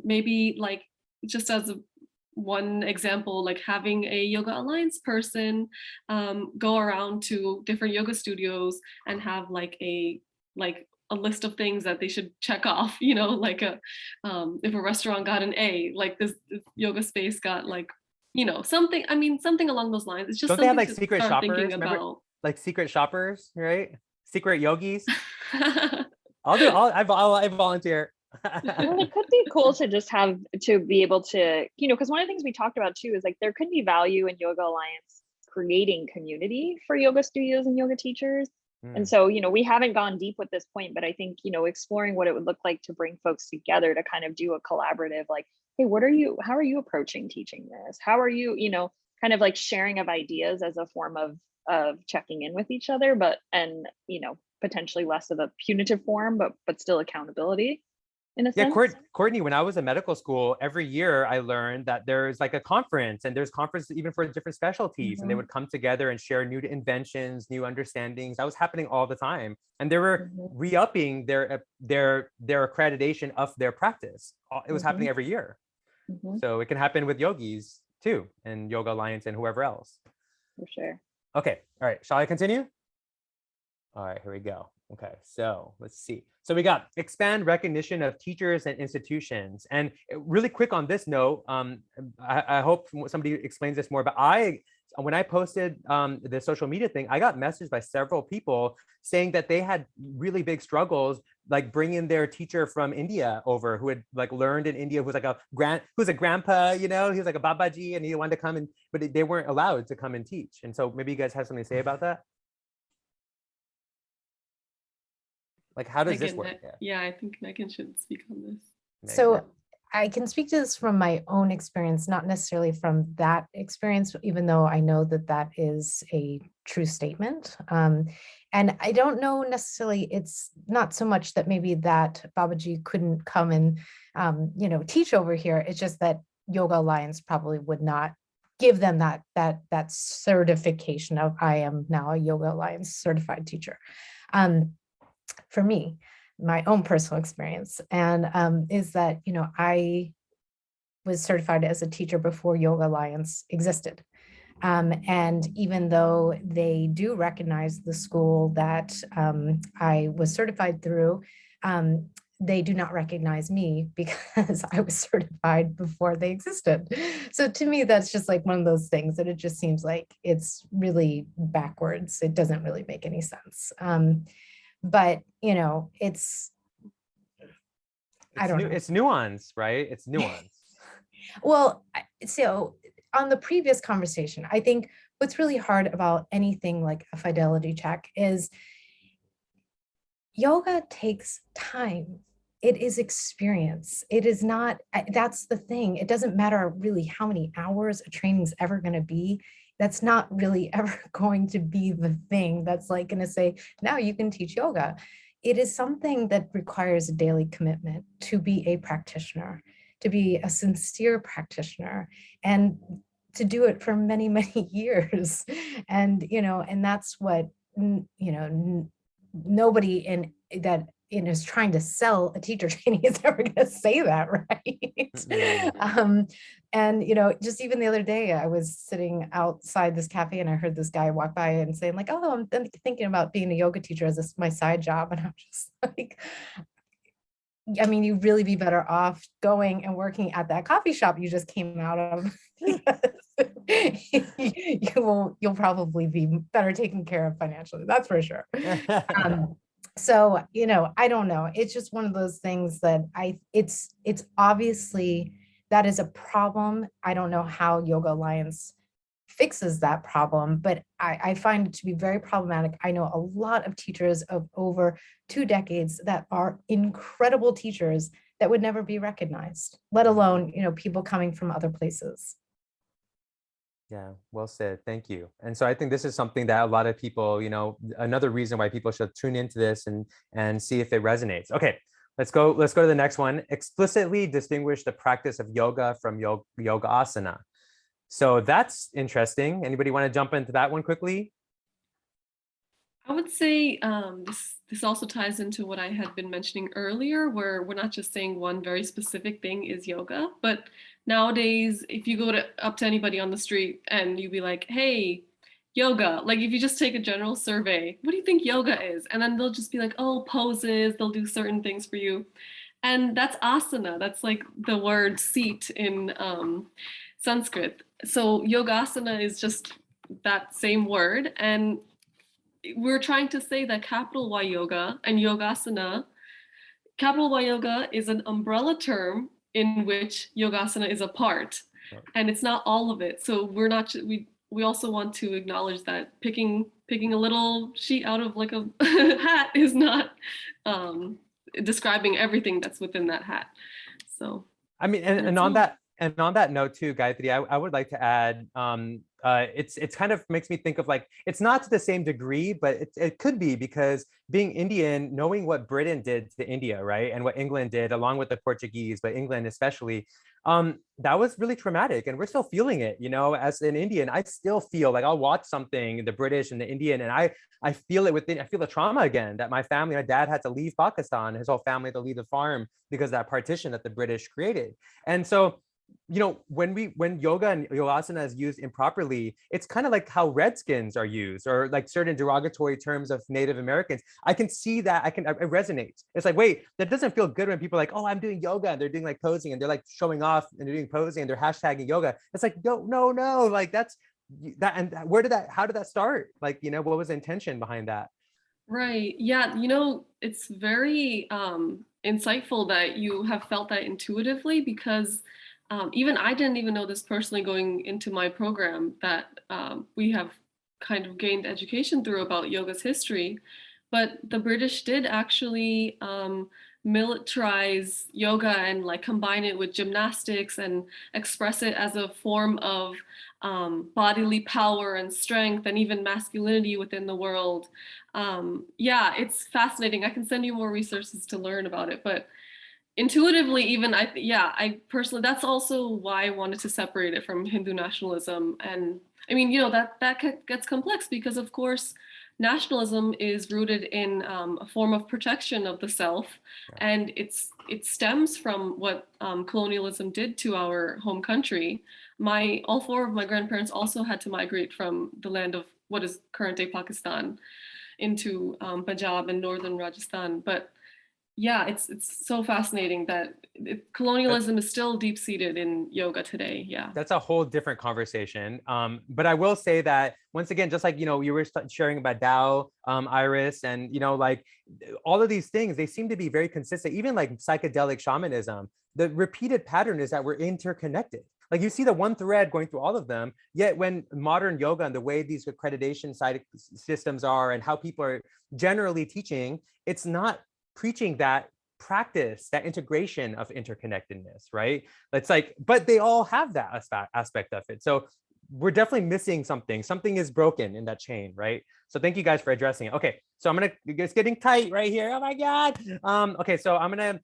Maybe like just as one example, like having a yoga alliance person go around to different yoga studios and have like a list of things that they should check off, like if a restaurant got an A, like this yoga space got like, something, something along those lines. It's just Don't they have something like to secret start shoppers? thinking Remember, about. like secret shoppers, right? Secret yogis. I volunteer. Well, it could be cool to just have to be able to, because one of the things we talked about too is like there could be value in Yoga Alliance creating community for yoga studios and yoga teachers. And so, we haven't gone deep with this point, but I think, exploring what it would look like to bring folks together to kind of do a collaborative, like, hey, how are you approaching teaching this? How are you, kind of like sharing of ideas as a form of checking in with each other, and potentially less of a punitive form, but still accountability in a sense. Courtney, when I was in medical school, every year I learned that there's like a conference, and there's conferences even for different specialties, and they would come together and share new inventions, new understandings. That was happening all the time, and they were re-upping their accreditation of their practice. It was happening every year. So it can happen with yogis too, and Yoga Alliance and whoever else. For sure. Okay, all right, shall I continue? All right, here we go. Okay, so let's see. So we got expand recognition of teachers and institutions. And really quick on this note, I hope somebody explains this more, but I when I posted the social media thing, I got messaged by several people saying that they had really big struggles, like bringing their teacher from India over, who had like learned in India, who's a grandpa, you know, he was like a babaji, and he wanted to come and, but they weren't allowed to come and teach. And so maybe you guys have something to say about that. Like, how does this work? Yeah, I think Meghan should speak on this. So I can speak to this from my own experience, not necessarily from that experience, even though I know that that is a true statement. And I don't know necessarily, it's not so much that maybe that Babaji couldn't come and, you know, teach over here. It's just that Yoga Alliance probably would not give them that certification of, I am now a Yoga Alliance certified teacher. For me, my own personal experience, and is that, you know, I was certified as a teacher before Yoga Alliance existed. And even though they do recognize the school that I was certified through, they do not recognize me because I was certified before they existed. So to me, that's just like one of those things that it just seems like it's really backwards. It doesn't really make any sense. But, you know, I don't know. It's nuance, right? It's nuance. Well, so on the previous conversation, I think what's really hard about anything like a fidelity check is yoga takes time. It is experience. It is not, that's the thing. It doesn't matter really how many hours a training's ever going to be. That's not really ever going to be the thing that's like going to say, now you can teach yoga. It is something that requires a daily commitment to be a practitioner, to be a sincere practitioner, and to do it for many, many years. And, you know, and that's what, you know, nobody in that is trying to sell a teacher training is ever going to say that, right? And, you know, just even the other day, I was sitting outside this cafe and I heard this guy walk by and saying like, oh, I'm thinking about being a yoga teacher as my side job. And I'm just like, I mean, you'd really be better off going and working at that coffee shop you just came out of. You'll probably be better taken care of financially. That's for sure. So, you know, I don't know. It's just one of those things that it's obviously that is a problem. I don't know how Yoga Alliance fixes that problem, but I find it to be very problematic. I know a lot of teachers of over 2 decades that are incredible teachers that would never be recognized, let alone, you know, people coming from other places. Yeah, well said. Thank you. And so I think this is something that a lot of people, you know, another reason why people should tune into this and see if it resonates. Okay, let's go to the next one. Explicitly distinguish the practice of yoga from yoga asana. So that's interesting. Anybody want to jump into that one quickly? I would say this also ties into what I had been mentioning earlier, where we're not just saying one very specific thing is yoga, but nowadays, if you go up to anybody on the street and you be like, hey, yoga, like if you just take a general survey, what do you think yoga is? And then they'll just be like, oh, poses, they'll do certain things for you. And that's asana. That's like the word seat in Sanskrit. So yogasana is just that same word. And we're trying to say that capital Y yoga and yogasana, capital Y yoga is an umbrella term in which yogasana is a part, and it's not all of it. So we're not, we also want to acknowledge that picking a little sheet out of like a hat is not describing everything that's within that hat. So I mean, and on that note too, Gayatri, I would like to add, it's kind of makes me think of like, it's not to the same degree, but it could be, because being Indian, knowing what Britain did to India, right? And what England did along with the Portuguese, but England especially, that was really traumatic, and we're still feeling it, you know. As an Indian, I still feel like I'll watch something, the British and the Indian, and I feel it within, I feel the trauma again, that my dad had to leave Pakistan, his whole family had to leave the farm because of that partition that the British created. And so, you know, when yoga and yogasana is used improperly, it's kind of like how Redskins are used, or like certain derogatory terms of Native Americans. I can see that, it resonates. It's like, wait, that doesn't feel good when people are like, oh, I'm doing yoga, and they're doing like posing, and they're like showing off, and they're doing posing, and they're hashtagging yoga. It's like, no, like that's how did that start? Like, what was the intention behind that? Right. Yeah. It's very insightful that you have felt that intuitively, because even I didn't even know this personally going into my program, that we have kind of gained education through about yoga's history. But the British did actually militarize yoga and like combine it with gymnastics and express it as a form of bodily power and strength and even masculinity within the world. Yeah, it's fascinating. I can send you more resources to learn about it, but intuitively, even I personally, that's also why I wanted to separate it from Hindu nationalism. And I mean, that gets complex because, of course, nationalism is rooted in a form of protection of the self, and it stems from what colonialism did to our home country. All four of my grandparents also had to migrate from the land of what is current day Pakistan into Punjab and northern Rajasthan. But yeah, it's so fascinating that colonialism is still deep-seated in yoga today. Yeah, that's a whole different conversation. But I will say that once again, just like you were sharing about Tao, Iris, and like all of these things, they seem to be very consistent. Even like psychedelic shamanism, the repeated pattern is that we're interconnected. Like you see the one thread going through all of them. Yet when modern yoga and the way these accreditation systems are and how people are generally teaching, it's not preaching that practice, that integration of interconnectedness, right? It's like, but they all have that aspect of it. So we're definitely missing something. Something is broken in that chain, right? So thank you guys for addressing it. Okay, so it's getting tight right here. Oh my God. Okay, so I'm gonna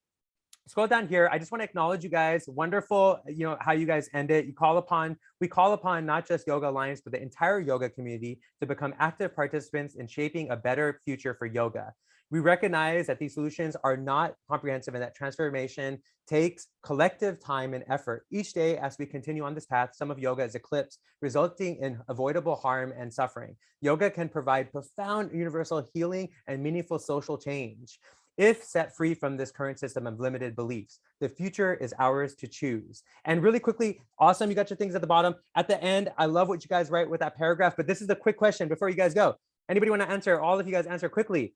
scroll down here. I just want to acknowledge you guys. Wonderful, how you guys end it. We call upon not just Yoga Alliance, but the entire yoga community to become active participants in shaping a better future for yoga. We recognize that these solutions are not comprehensive and that transformation takes collective time and effort. Each day, as we continue on this path, some of yoga is eclipsed, resulting in avoidable harm and suffering. Yoga can provide profound universal healing and meaningful social change. If set free from this current system of limited beliefs, the future is ours to choose. And really quickly, awesome, you got your things at the bottom. At the end, I love what you guys write with that paragraph, but this is the quick question before you guys go. Anybody want to answer? All of you guys answer quickly.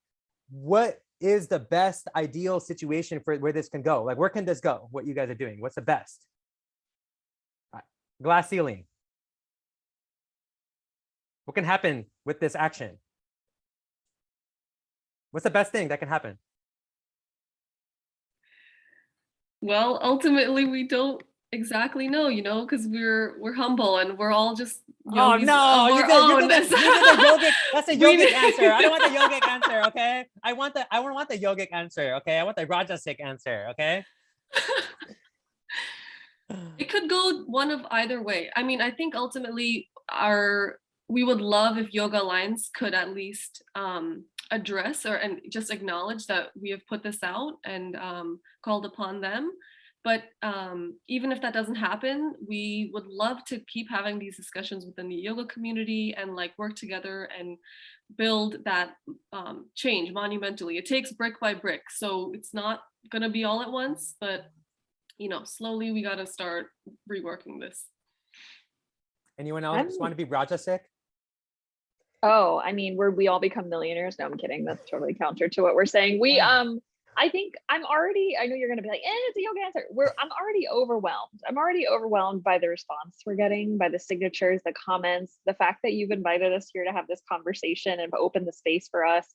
What is the best ideal situation for where this can go? Like, where can this go? What you guys are doing? What's the best? Glass ceiling. What can happen with this action? What's the best thing that can happen? Well, ultimately, we don't exactly know, because we're humble and we're all just yogis of our own. That's a yogic answer. I don't want the yogic answer, okay? I don't want the yogic answer, okay? I want the rajasic answer, okay? It could go one of either way. I mean, I think ultimately we would love if Yoga Alliance could at least address and just acknowledge that we have put this out and called upon them. But even if that doesn't happen, we would love to keep having these discussions within the yoga community and like work together and build that change monumentally. It takes brick by brick. So it's not going to be all at once, but slowly we got to start reworking this. Anyone else just want to be rajasic? Oh, I mean, we all become millionaires. No, I'm kidding. That's totally counter to what we're saying. I think I know you're going to be like, it's a yoga answer. I'm already overwhelmed. I'm already overwhelmed by the response we're getting, by the signatures, the comments, the fact that you've invited us here to have this conversation and open the space for us.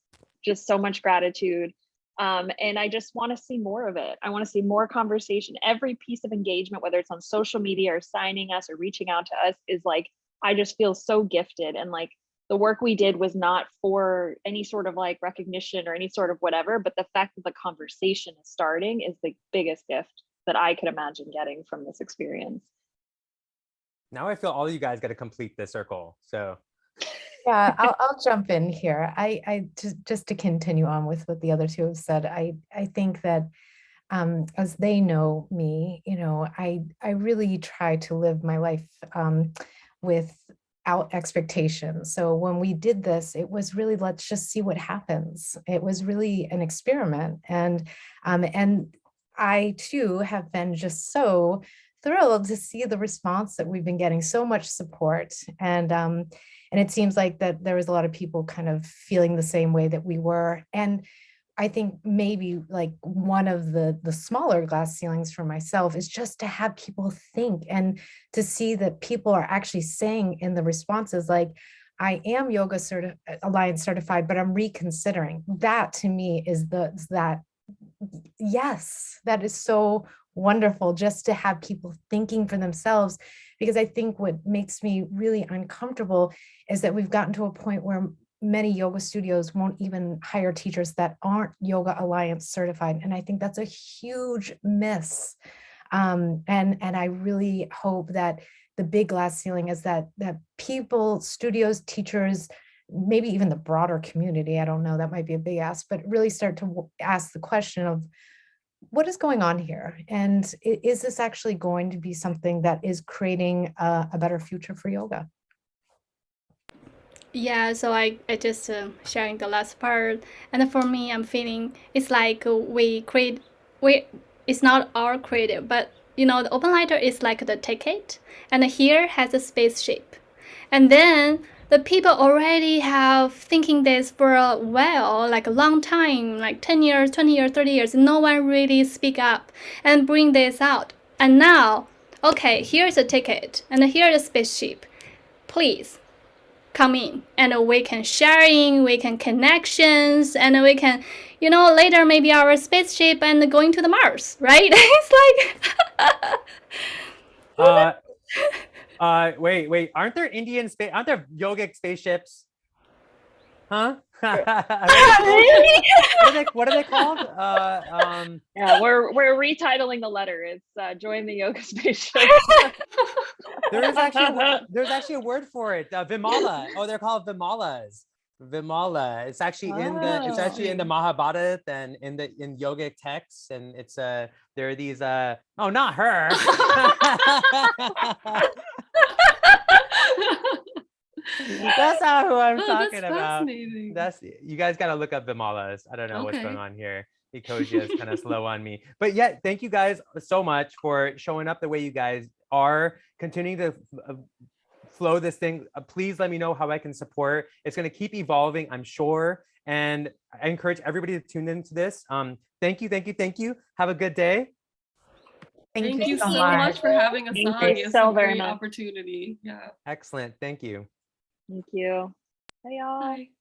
Just so much gratitude. And I just want to see more of it. I want to see more conversation. Every piece of engagement, whether it's on social media or signing us or reaching out to us, is like, I just feel so gifted. And like, the work we did was not for any sort of like recognition or any sort of whatever, but the fact that the conversation is starting is the biggest gift that I could imagine getting from this experience. Now I feel all of you guys got to complete this circle. So yeah, I'll jump in here. I just to continue on with what the other two have said, I think that as they know me, I really try to live my life without expectations. So when we did this, it was really, let's just see what happens. It was really an experiment. And I too have been just so thrilled to see the response that we've been getting, so much support. And it seems like that there was a lot of people kind of feeling the same way that we were. And I think maybe like one of the smaller glass ceilings for myself is just to have people think and to see that people are actually saying in the responses, like, I am Yoga Alliance certified, but I'm reconsidering. That to me is yes, that is so wonderful, just to have people thinking for themselves. Because I think what makes me really uncomfortable is that we've gotten to a point where many yoga studios won't even hire teachers that aren't Yoga Alliance certified. And I think that's a huge miss. And I really hope that the big glass ceiling is that people, studios, teachers, maybe even the broader community, I don't know, that might be a big ask, but really start to ask the question of what is going on here? And is this actually going to be something that is creating a better future for yoga? Yeah, so I just sharing the last part, and for me, I'm feeling it's like it's not our creative, but you know, the open lighter is like the ticket, and here has a spaceship, and then the people already have thinking this for a while, like a long time, like 10 years, 20 years, 30 years. No one really speak up and bring this out. And now, okay, here's a ticket and here's a spaceship. Please come in and we can sharing, we can connections, and we can, you know, later maybe our spaceship and going to the Mars, right? It's like wait, aren't there aren't there yogic spaceships? Huh? What are they called? Yeah, we're retitling the letter. It's join the yoga spaceship. there's actually a word for it. Vimala. Oh, they're called Vimalas. Vimala. It's actually in the Mahabharata and in yogic texts, and it's there are these oh, not her. That's not who I'm talking about. That's, you guys got to look up Vimalas. I don't know what's going on here. Ecosia is kind of slow on me, but yeah, thank you guys so much for showing up the way you guys are, continuing to flow this thing. Please let me know how I can support. It's going to keep evolving, I'm sure, and I encourage everybody to tune into this. Thank you. Have a good day. Thank you so much for having us on. Thank you so very much. Opportunity. Yeah. Excellent. Thank you. Thank you. Bye, y'all. Bye.